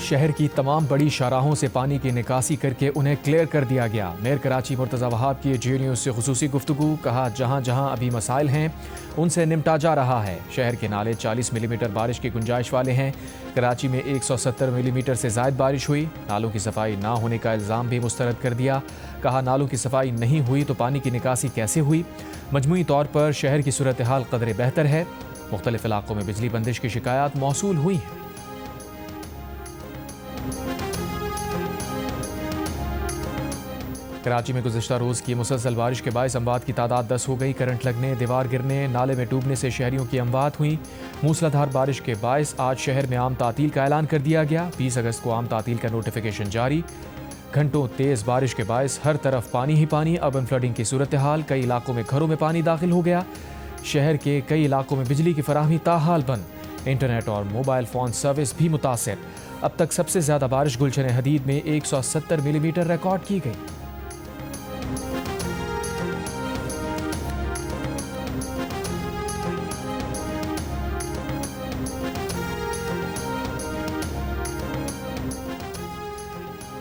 शहर की तमाम बड़ी शाहराहों से पानी की निकासी करके उन्हें क्लियर कर दिया गया। मेयर कराची मुर्तज़ा वहाब की जी न्यूज़ से खुसूसी गुफ्तगू। कहा, जहाँ जहाँ अभी मसाइल हैं उनसे निपटा जा रहा है। शहर के नाले 40 मिलीमीटर बारिश की गुंजाइश वाले हैं। कराची में 170 मिलीमीटर से ज़ायद बारिश हुई। नालों की सफाई ना होने का इल्ज़ाम भी मुस्तरद कर दिया। कहा, नालों की सफाई नहीं हुई तो पानी की निकासी कैसे हुई। मजमूई तौर पर शहर की सूरत हाल कदरे बेहतर है। मुख्तलिफ इलाकों में बिजली बंदिश की शिकायत मौसूल हुई हैं। कराची में गुज़िश्ता रोज़ की मुसलसल बारिश के बायस अमवात की तादाद 10 हो गई। करंट लगने, दीवार गिरने, नाले में डूबने से शहरियों की अमवात हुई। मूसलाधार बारिश के बायस आज शहर में आम तातील का ऐलान कर दिया गया। 20 अगस्त को आम तातील का नोटिफिकेशन जारी। घंटों तेज़ बारिश के बायस हर तरफ पानी ही पानी। अर्बन फ्लडिंग की सूरत हाल, कई इलाकों में घरों में पानी दाखिल हो गया। शहर के कई इलाकों में बिजली की फराहमी ताहाल बंद। इंटरनेट और मोबाइल फ़ोन सर्विस भी मुतासर। अब तक सबसे ज़्यादा बारिश गुलशन हदीद में 170 मिलीमीटर रिकॉर्ड की गई।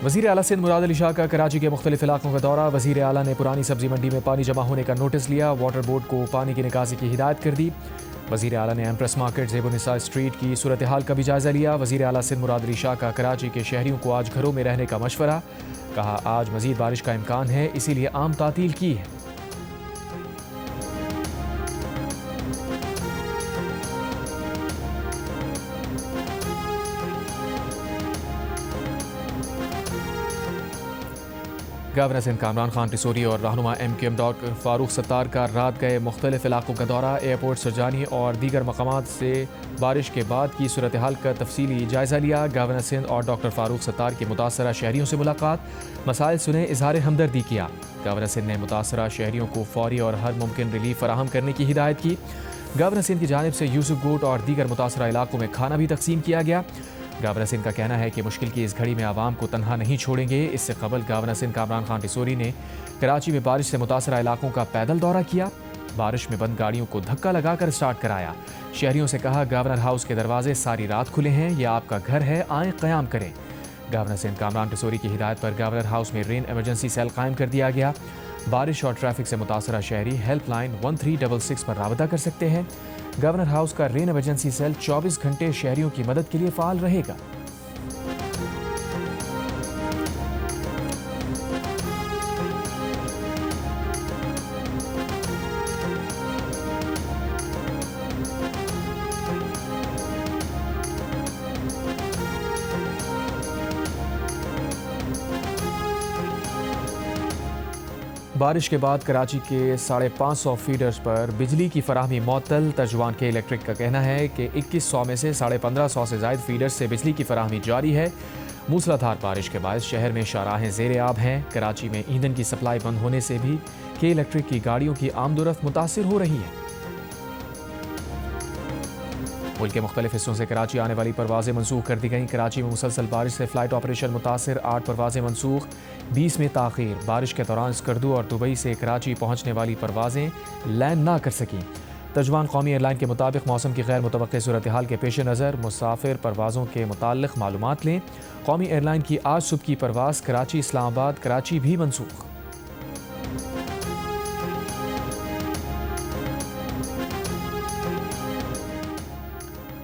वज़ीर आला सिंध मुराद अली शाह का कराची के मुख्तलिफ इलाकों का दौरा। वज़ीर आला ने पुरानी सब्जी मंडी में पानी जमा होने का नोटिस लिया। वाटर बोर्ड को पानी की निकासी की हिदायत कर दी। वज़ीर आला ने एम्प्रेस मार्केट, ज़ेबुनिसा स्ट्रीट की सूरत हाल का भी जायज़ा लिया। वज़ीर आला सिंध मुराद अली शाह का कराची के शहरियों को आज घरों में रहने का मशवरा। कहा, आज मज़ीद बारिश का इम्कान है, इसीलिए आम तातील की है। गवर्नर सिंध कामरान खान टिसोरी और रहनुमा MQM डॉक्टर फारूक सत्तार का रात गए मुख्तलिफ इलाकों का दौरा। एयरपोर्ट, सरजानी और दीगर मकामात से बारिश के बाद की सूरत हाल का तफसीली जायज़ा लिया। गवर्नर सिंध और डॉक्टर फारूक सत्तार की मुतासरा शहरियों से मुलाकात, मसाइल सुने, इजहार हमदर्दी किया। गवर्नर सिंध ने मुतासरा शहरियों को फौरी और हर मुमकिन रिलीफ फराहम करने की हिदायत की। गवर्नर सिंध की जानिब से यूसुफ गोट और दीगर मुतासरा इलाकों में खाना भी तकसीम किया गया। गवर्नर सिंध का कहना है कि मुश्किल की इस घड़ी में आवाम को तनहा नहीं छोड़ेंगे। इससे कबल गवर्नर सिंध कामरान खान टिसोरी ने कराची में बारिश से मुतासरा इलाकों का पैदल दौरा किया। बारिश में बंद गाड़ियों को धक्का लगाकर स्टार्ट कराया। शहरियों से कहा, गवर्नर हाउस के दरवाजे सारी रात खुले हैं, यह आपका घर है, आए क़याम करें। गवर्नर सिंध कामरान टिसोरी की हिदायत पर गवर्नर हाउस में रेन इमरजेंसी सेल कायम कर दिया गया। बारिश और ट्रैफिक से मुतासरा शहरी हेल्पलाइन 1366 पर राबता कर सकते हैं। गवर्नर हाउस का रेन इमरजेंसी सेल 24 घंटे शहरियों की मदद के लिए फ़ाल रहेगा। बारिश के बाद कराची के 550 फीडर्स पर बिजली की फराहमी मअतल। तर्जुमान के इलेक्ट्रिक का कहना है कि 2100 में से 1550 से ज़ायद फीडर्स से बिजली की फराहमी जारी है। मूसलाधार बारिश के बायस शहर में शाहराहें ज़ेर आब हैं। कराची में ईंधन की सप्लाई बंद होने से भी के इलेक्ट्रिक की गाड़ियों की आमदोरफ्त मुतासिर हो रही है। मुल्क के मुख्तलिफ हिस्सों से कराची आने वाली परवाज़ें मनसूख कर दी गईं। कराची में मुसलसल बारिश से फ़्लाइट ऑपरेशन मुतासिर, 8 परवाज़ें मनसूख, 20 में ताख़ीर। बारिश के दौरान स्कर्दू और दुबई से कराची पहुँचने वाली परवाज़ें लैंड ना कर सकीं। तर्जुमान कौमी एयरलाइन के मुताबिक मौसम की गैर मुतवक्किल सूरत हाल के पेश नज़र मुसाफिर परवाज़ों के मुताल्लिक़ मालूमात लें। कौमी एयरलाइन की आज सुबह की परवाज़ कराची इस्लामाबाद कराची भी मनसूख।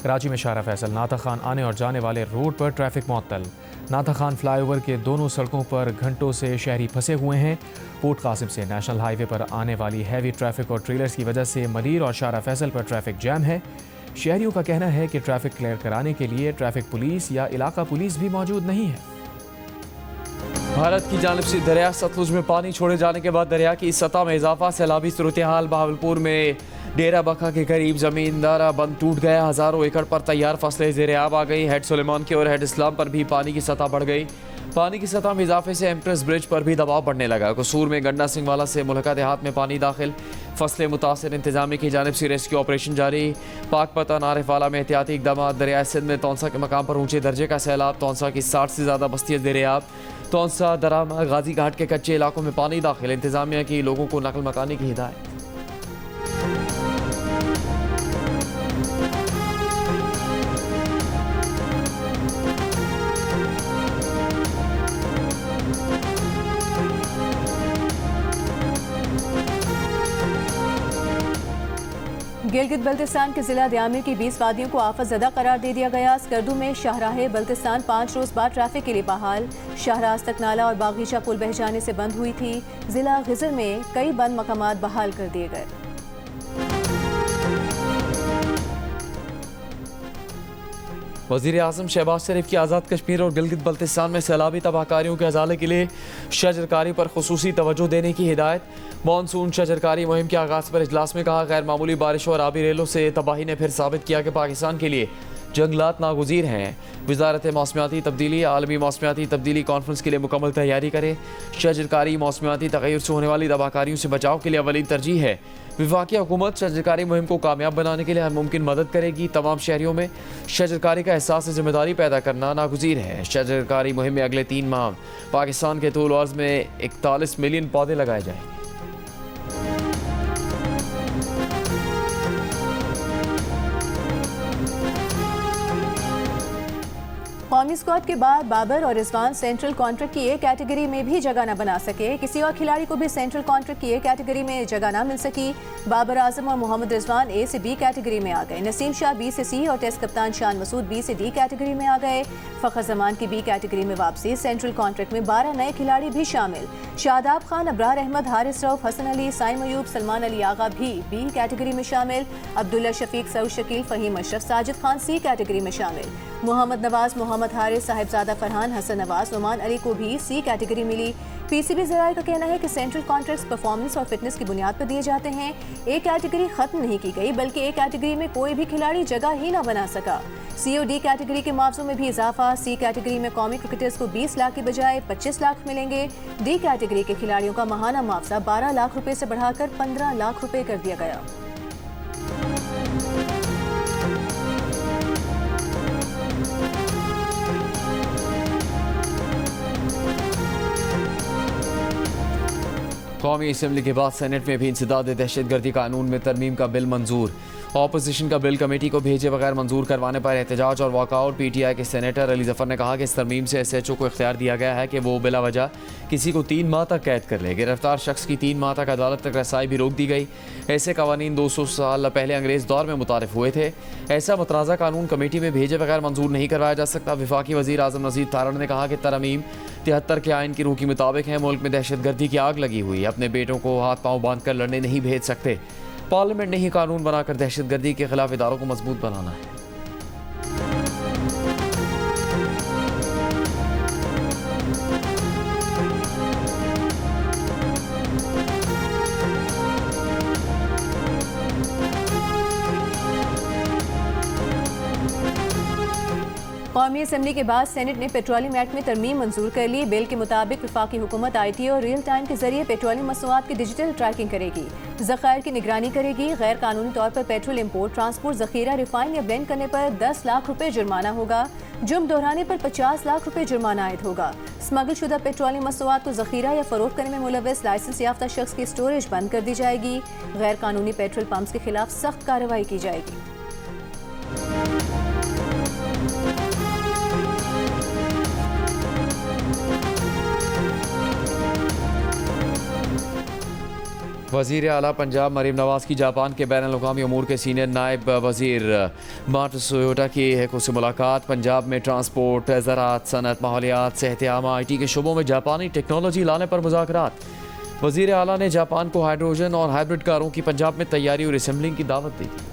कराची में शाहरा फैसल नाता खान आने और जाने वाले रोड पर ट्रैफिक मुअत्तल। नाता खान फ्लाईओवर के दोनों सड़कों पर घंटों से शहरी फंसे हुए हैं। पोर्ट कासिम से नेशनल हाईवे पर आने वाली हैवी ट्रैफिक और ट्रेलर्स की वजह से मलीर और शाहरा फैसल पर ट्रैफिक जैम है। शहरियों का कहना है कि ट्रैफिक क्लियर कराने के लिए ट्रैफिक पुलिस या इलाका पुलिस भी मौजूद नहीं है। भारत की जानिब से दरिया सतलुज में पानी छोड़े जाने के बाद दरिया की सतह में इजाफा, सैलाबी सूरत हाल। बहावलपुर में डेरा बखा के करीब जमींदारा बंद टूट गया। हज़ारों एकड़ पर तैयार फसलें ज़ेर आब आ गई। हेड सुलेमान के और हेड इस्लाम पर भी पानी की सतह बढ़ गई। पानी की सतह में इजाफे से एम्प्रेस ब्रिज पर भी दबाव बढ़ने लगा। कसूर में गंडा सिंह वाला से मुल्का देहात में पानी दाखिल, फसलें मुतासर। इंतजामी की जानिब से रेस्क्यू ऑपरेशन जारी। पाकपतन आरिफ वाला में एहतियाती इकदाम। दरियाए सिंध में तौंसा के मकाम पर ऊंचे दर्जे का सैलाब। तौंसा की 60 से ज़्यादा बस्तियाँ ज़ेर आब। तौंसा, दरामा, गाजी घाट के कच्चे इलाकों में पानी दाखिल। इंतजामिया की लोगों को नकल मकानी की हिदायत। गिलगित बल्तिस्तान के जिला दयामिर की 20 वादियों को आफत ज़दा करार दे दिया गया। स्कर्दू में शाहराह बल्तिस्तान 5 रोज़ बाद ट्रैफिक के लिए बहाल। शाहराज तक नाला और बागीचा पुल बह जाने से बंद हुई थी। जिला गिजर में कई बंद मकामात बहाल कर दिए गए। वज़ीर आज़म शहबाज शरीफ की आज़ाद कश्मीर और गिलगित बल्तिस्तान में सैलाबी तबाहकारियों के अजाले के लिए शजरकारी पर खुसूसी तवज्जो देने की हिदायत। मानसून शजरकारी मुहिम के आगाज़ पर इजलास में कहा, गैर मामूली बारिशों और आबी रेलों से तबाही ने फिर साबित किया कि पाकिस्तान के लिए जंगलात नागुज़ीर हैं। वजारत मौसमियाती तब्दीली आलमी मौसमियाती तब्दीली कॉन्फ्रेंस के लिए मुकम्मल तैयारी करे। शजरकारी मौसमियाती तगैर से होने वाली तबाहकारियों से बचाव के लिए अवलीन तरजीह है। वफाकी हुकूमत शजरकारी मुहिम को कामयाब बनाने के लिए हर मुमकिन मदद करेगी। तमाम शहरियों में शजरकारी का एहसास जिम्मेदारी पैदा करना नागुज़ीर है। शजरकारी मुहिम में अगले 3 माह पाकिस्तान के तूल अर्ज़ में 41 मिलियन पौधे लगाए जाएंगे। कौमी स्क्वाड के बाद बाबर और रिजवान सेंट्रल कॉन्ट्रैक्ट की ए कैटेगरी में भी जगह न बना सके। किसी और खिलाड़ी को भी सेंट्रल कॉन्ट्रैक्ट की ए कैटेगरी में जगह न मिल सकी। बाबर आजम और मोहम्मद रिजवान ए से बी कैटेगरी में आ गए। नसीम शाह बी से सी और टेस्ट कप्तान शान मसूद बी से डी कैटेगरी में आ गए। फखर जमान की बी कैटेगरी में वापसी। सेंट्रल कॉन्ट्रैक्ट में 12 नए खिलाड़ी भी शामिल। शादाब खान, अब्रार अहमद, हारिस रऊफ, हसन अली, साइम अयूब, सलमान अली आगा भी बी कैटेगरी में शामिल। अब्दुल्ला शफीक, सऊद शकील, फहीम अशरफ, साजिद खान सी कैटेगरी में शामिल। मोहम्मद नवाज, मोहम्मद हारिस, साहिबजादा फरहान, हसन नवाज, नुमान अली को भी सी कैटेगरी मिली। पीसीबी ज़राए का कहना है कि सेंट्रल कॉन्ट्रैक्ट्स परफॉर्मेंस और फिटनेस की बुनियाद पर दिए जाते हैं। ए कैटेगरी खत्म नहीं की गई, बल्कि ए कैटेगरी में कोई भी खिलाड़ी जगह ही ना बना सका। सी और डी कैटेगरी के मुआवजों में भी इजाफा। सी कैटेगरी में कौमी क्रिकेटर्स को 20 लाख की बजाय 25 लाख मिलेंगे। डी कैटेगरी के खिलाड़ियों का माहाना मुआवजा 12 लाख रुपए से बढ़ाकर 15 लाख रुपए कर दिया गया। कौमी असम्बली के बाद सेनेट में भी इंसदाद दहशतगर्दी कानून में तरमीम का बिल मंजूर। ऑपोजिशन का बिल कमेटी को भेजे बगैर मंजूर करवाने पर एहतजाज और वॉकआउट। पीटीआई के सेनेटर अली जफर ने कहा कि इस तरमीम से एसएचओ को इख्तियार दिया गया है कि वो बिला वजह किसी को 3 माह तक कैद कर ले। गिरफ्तार शख्स की 3 माह तक अदालत तक रसाई भी रोक दी गई। ऐसे कवानीन 200 साल पहले अंग्रेज़ दौर में मुतारिफ हुए थे। ऐसा मतराजा कानून कमेटी में भेजे बगैर मंजूर नहीं करवाया जा सकता। वफाकी वज़ीर आज़म नज़ीर तारड़ ने कहा कि तरमीम 73 के आइन की रूह के मुताबिक है। मुल्क में दहशतगर्दी की आग लगी हुई, अपने बेटों को हाथ पाँव बांध कर लड़ने नहीं भेज सकते। पार्लियामेंट ने ही कानून बनाकर दहशतगर्दी के खिलाफ इदारों को मजबूत बनाना है। कौमी असम्बली के बाद सेनेट ने पेट्रोलियम एक्ट में तरमीम मंजूर कर ली। बिल के मुताबिक वफाकी हुकूमत IT और रियल टाइम के जरिए पेट्रोलियम मसनूआत की डिजिटल ट्रैकिंग करेगी, ज़खायर की निगरानी करेगी। गैर कानूनी तौर पर पेट्रोल इम्पोर्ट, ट्रांसपोर्ट, जखीरा, रिफाइन या ब्लेंड करने पर 10 लाख रुपए जुर्माना होगा। जुर्म दोहराने पर 50 लाख रुपए जुर्माना आयद होगा। स्मगल शुदा पेट्रोलियम मसनूआत को जखीरा या फरोख्त करने में मुलव्वस लाइसेंस याफ्ता शख्स की स्टोरेज बंद कर दी जाएगी। गैर कानूनी पेट्रोल पंप्स के खिलाफ सख्त कार्रवाई की जाएगी। वज़ीर आला पंजाब मरीम नवाज़ की जापान के बैन अल-अक़वामी अमूर के सीनियर नायब वज़ीर मात्सुयोटा की से मुलाकात। पंजाब में ट्रांसपोर्ट, ज़राअत, सनत, माहौलियात, सेहत-ए-आमा, IT के शोबों में जापानी टेक्नोलॉजी लाने पर मुज़ाकरात। वज़ीर आला ने जापान को हाइड्रोजन और हाइब्रिड कारों की पंजाब में तैयारी और असेंबलिंग की दावत दी थी।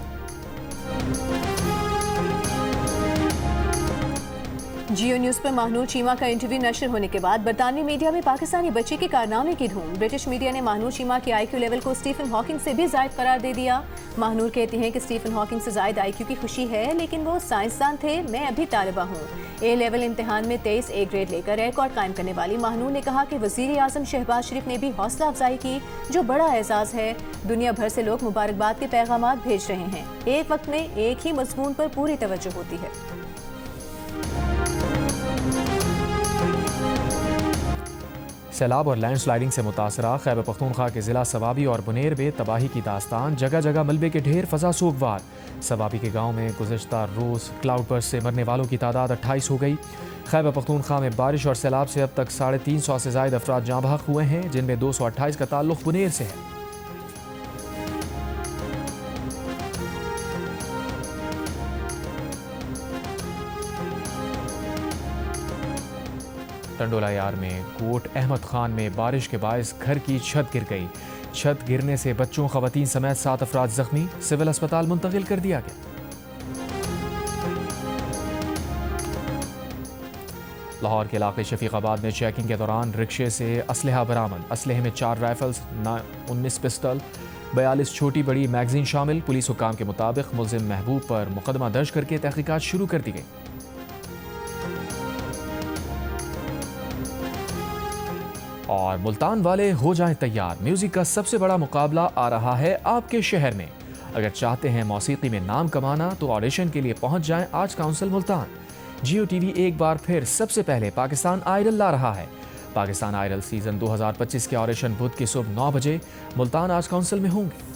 जियो न्यूज़ पर महानूर चीमा का इंटरव्यू नशर होने के बाद बरतानवी मीडिया में पाकिस्तानी बच्चे के कारनामे की धूम। ब्रिटिश मीडिया ने महानूर चीमा के IQ लेवल को स्टीफन हॉकिंग से भी ज़ायद करार दे दिया। महानूर कहती हैं कि स्टीफन हॉकिंग से ज़ायद IQ की खुशी है, लेकिन वो साइंसदान थे, मैं अभी तालिबा हूँ। A लेवल इम्तिहान में 23 A ग्रेड लेकर रिकॉर्ड कायम करने वाली महानूर ने कहा कि वज़ीर आज़म शहबाज शरीफ ने भी हौसला अफजाई की, जो बड़ा एजाज़ है। दुनिया भर से लोग मुबारकबाद के पैगामात भेज रहे हैं। एक वक्त में एक ही मज़मून पर पूरी तवज्जो होती है। सैलाब और लैंड स्लाइडिंग से मुतासरा खैबर पख्तूनख्वा के ज़िला सवाबी और बुनेर में तबाही की दास्तान। जगह जगह मलबे के ढेर, फजा सूखवार। सवाबी के गांव में गुज़श्ता रोज़ क्लाउड बर्स्ट से मरने वालों की तादाद 28 हो गई। खैबर पख्तूनख्वा में बारिश और सैलाब से अब तक 350 से ज़ायद अफराद जाँ बहक हुए हैं, जिनमें 228 का ताल्लुक़ बुनेर से है। टंडोला यार में कोट अहमद खान में बारिश के बायस घर की छत गिर गई। छत गिरने से बच्चों, खवातीन समेत 7 अफराद जख्मी, सिविल अस्पताल मुंतकिल कर दिया गया। लाहौर के इलाके शफीकाबाद में चेकिंग के दौरान रिक्शे से असलहा बरामद। असलहे में 4 राइफल्स, 19 पिस्टल, 42 छोटी बड़ी मैगजीन शामिल। पुलिस हुकाम के मुताबिक मुलजिम महबूब पर मुकदमा दर्ज करके तहकीकात शुरू कर दी गई। और मुल्तान वाले हो जाएं तैयार, म्यूजिक का सबसे बड़ा मुकाबला आ रहा है आपके शहर में। अगर चाहते हैं मौसीकी में नाम कमाना तो ऑडिशन के लिए पहुंच जाएं आर्ट्स काउंसिल मुल्तान। जियो टीवी एक बार फिर सबसे पहले पाकिस्तान आइडल ला रहा है। पाकिस्तान आइडल सीजन 2025 के ऑडिशन बुध की सुबह 9 बजे मुल्तान आर्ट्स काउंसिल में होंगे।